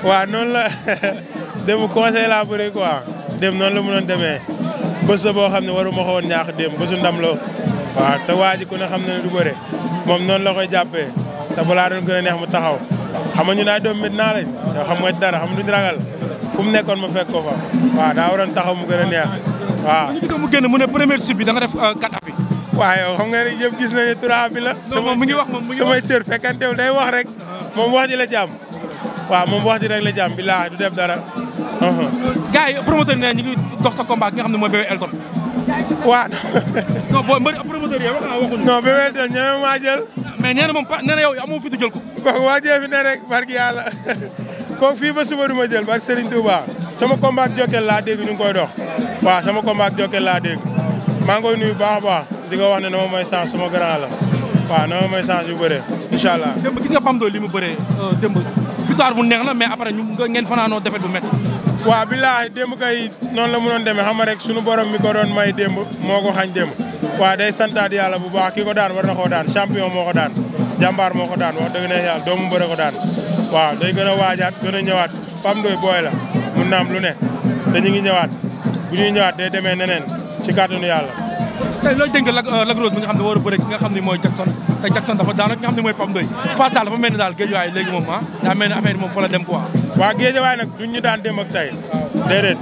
waaw noonu la démb conseil laa bëri quoi démb noonu la mënoon demee bés la boo xam ne waruma ko woon ñaax démb bésu ndam la waaw te waa ji ku ne xam ne du bëre moom noonu la koy jàppee te balaa doon gën a neex mu taxaw xam nga ñu naa doom mit naa lañ te xam nga dara xam duñ ragal fu mu nekkoon ma fekk ko fa waaw daa waroon taxaw mu gën a neex waaw. ñu gis mu génn mu ne première sub bi da nga def 4 appuis. waaw yow xam nga ne yëpp gis nañu 3 appuis la. moom mi ngi wax samay cër fekkantewul day wax rek moom wax ji la jàmm waaw moom wax ji rek la jàmm bilaa du def dara. gars yi promoteur ne ñu ngi dox sa combat ki nga xam ne mooy Bébé Elton. waaw. non boo mbëri promoteur yi wax naa waxuñu. non Bébé Elton ñeme maa jël. mais nee na moom nee na yow amoo fi du jël ko. kooku waa jee fi ne rek barki yàlla kooku fii ba suba du ma jël barki Serigne Touba sama combat ak Jokal laa dégg ñu ngi koy dox waaw sama combat ak Jokal laa dégg maa ngi koy nuyu baax a baax di ko wax ne na ma may chance sama grand la waaw na ma may chance yu bëree incha allah. démb gis nga Pam Doy li mu bëree démb victoire bu neex na mais après ñu ngeen fanaanoo defet bu métti. waaw billaahi démb kay noonu la mënoon demee xam nga rek sunu borom mi ko doon may démb moo ko xañ démb waaw day santaat yàlla bu baax ki ko daan war na koo daan champion moo ko daan jàmbaar moo ko daan wax dëgg ne yàlla doomu mbër ko daan waaw day gën a waajaat gën a ñëwaat Pam Doy booy la mun naam lu ne te ñu ngi ñëwaat bu ñuy ñëwaat day demee neneen ci kàttanu yàlla. tey looy dénk Lac Rose mi nga xam ne war a bëre ki nga xam ne mooy Jackson te Jackson dafa daan ak ki nga xam ne mooy Pam Doy Fass daal dafa mel ni daal géejuwaay léegi moom daa mel ni affaire moom fa la dem quoi. waaw géejuwaay nag duñ ñu daan dem ak tey déedéet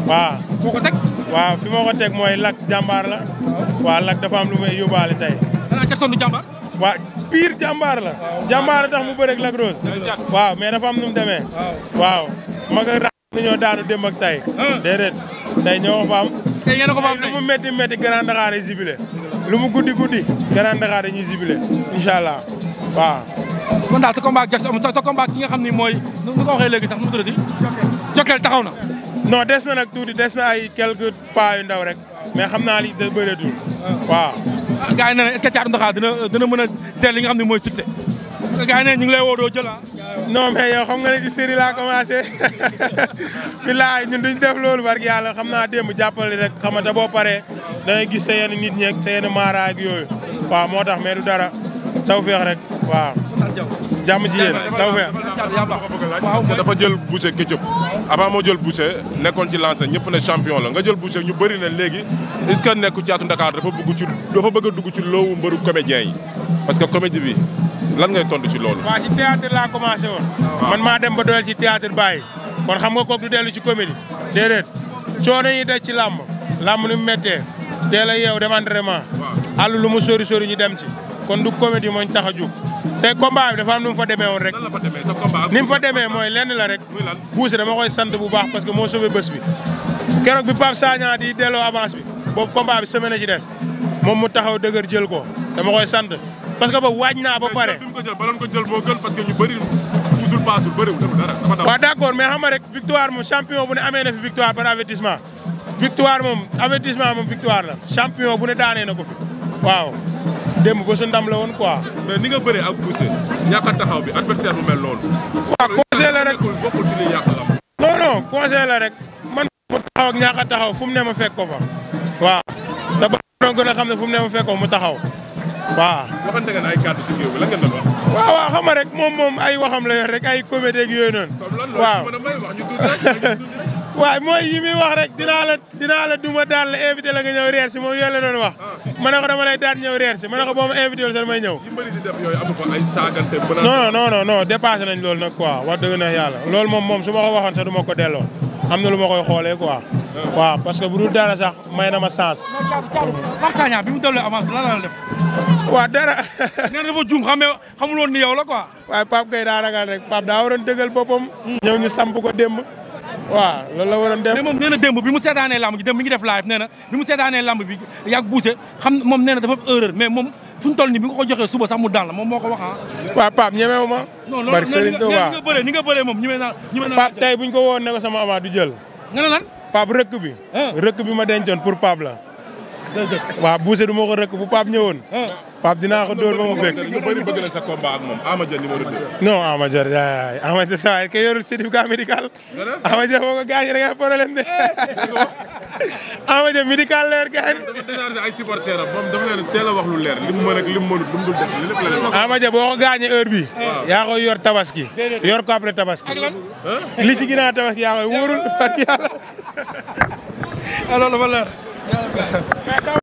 waaw foo ko teg waaw fi ma ko teg mooy Lac jàmbaar la waaw Lac dafa am lu may yóbbaale tey xanaa Jackson du jàmbaar waaw pire jàmbaar la jàmbaar la tax mu bëre ak Lac Rose waaw mais dafa am nu mu demee waaw ma nga ra ñoo daanu dem ak tey déedéet tey ñoo ko fa am tey yéen a ko fa am lu mu métti métti Grand Dakar yi zibilé lu mu guddi guddi Grand Dakar dañuy zibilé incha allah waaw kon daal sa combat ak Jackson sa combat ki nga xam ni mooy nu nga waxee léegi sax nu mu tuddati Jokal taxaw na non des na nag tuuti des na ay quelques pas yu ndaw rek mais xam naa li da bëreetul waaw gars yi nee na est-ce que Thiatou Ndakhar dina mën a seet li nga xam ne mooy succès parce que gars yi nee ñu ngi lay woo doo jël non mais yow xam nga ne ci série laa commencé bilaay ñun duñ def loolu barki yàlla xam naa démb jàppale rek xamante boo paree da ngay gis sa yenn nit ñeeg sa yenn maara ak yooyu waaw moo tax mais du dara tawfeex rek waaw jàmm ci yéen tawfeex parce que dafa jël Boucher Ketchup avant moo jël Boucher nekkoon ci lancé ñëpp ne champion la nga jël Boucher ñu bëri na léegi est-ce que nekku Thiatou Ndakhar dafa bëgg a dugg ci loowu mbëru comédien yi parce que comédie bi lan ngay tontu ci loolu. waaw ci théâtre laa commencé woon. man maa dem ba doyal ci théâtre bàyyi kon xam nga kooku du dellu ci comédie déedéet coono yi daj ci làmb ni mu méttee teel a yeew dem entraînement àll lu mu sori sori ñu dem ci kon du comédie moo ñu tax a jóg te combat bi dafa am nu mu fa demee woon rek ni mu fa demee mooy lenn la rek Boucher dama koy sant bu baax parce que moo sauvé bés bi keroog bi Pape Sagna di delloo avance bi boobu combat bi semaine a ci des moom mu taxaw dëgër jël ko dama koy sant parce que boobu waaj naa ba pare. ko jël baloon ko jël moo gën parce que ñu bëri musul paasul bëriwul dara dafa daw. waaw d'accord mais xam nga rek victoire moom champion bu ne amee na fi victoire par avertissement victoire moom avertissement moom victoire la champion bu ne daanee na ko fi waaw démb ba sa ndam la woon quoi. mais ni nga bëree ak Boucher ñàkk a taxaw bi adversaire bu mel loolu. waaw conseil la rek bokkul ci liy yàq la. non conseil la rek man mu taxaw ak ñàkk a taxaw fu mu ne ma fekk ko fa waaw te ba doon gën a xam ne fu mu ne ma fekk ko mu taxaw. waaw waxante ngeen ay kàddu ci géew bi lan ngeen doon wax. waaw xam nga rek moom ay waxam la yor rek ay comédie ak yooyu noonu. waaw waaw mooy yi muy wax rek dinaa la duma daal la invité la nga ñëw reer si moom yooyu la doon wax. ma ne ko dama lay daan ñëw reer si ma ne ko boo ma invité wul sax damay ñëw. yi bëri si def yooyu amu fa ay saagante. non dépassé nañ loolu nag quoi wax dëgg na yàlla loolu moom su ma ko waxoon sax du ma ko delloo am na lu ma koy xoolee quoi. waaw parce que bu dul dara sax may na ma chance. Pape Sagna bi mu delloo avance lan la def. waaw dara. nee na dafa juum xamul woon ni yow la quoi. waaye Pape kay daa ragal rek Pape daa waroon dëggal boppam. ñëw ñu samp ko démb. waaw loolu la waroon def. mais moom nee na démb bi mu seetaanee lamb ji démb mi ngi def live nee na bi mu seetaanee lamb bi yàgg Boucher xam moom nee na dafa erreur mais moom fu ñu toll nii bi nga ko joxee suba sax mu daan la moom moo ko wax waaw Pape ñemewu ma. bari Serigne Touba ni nga bëree moom ñeme naa. Pape tey buñ ko woon ne ko sama ama du jël. nga ne lan. Pape rëkk bi. rëkk bi ma dencoon pour Pape la. waaw Boucher du ma ko rëkk bu Pape ñëwoon. Pape dinaa ko dóor ba mu bëgg. ñu bëri bëgg na sa combat ak moom Ama Dia numéro 2. non Ama Dia yaay Ama Dia saa yi kay yorul certificat médical. Ama Dia boo ko gaañee da ngay problème de. Ama Dia médical leer gaañ. dafa déchargé ay supporters am moom dafa leen teel a wax lu leer li mu mën ak li mu mënut lu mu dul def lépp la leen wax. Ama Dia boo ko gaañee heure bi yaa koy yor tabaski. yor ko après tabaski. li ci ginnaaw tabaski yaa koy wóorul parce que yàlla. alors dafa leer.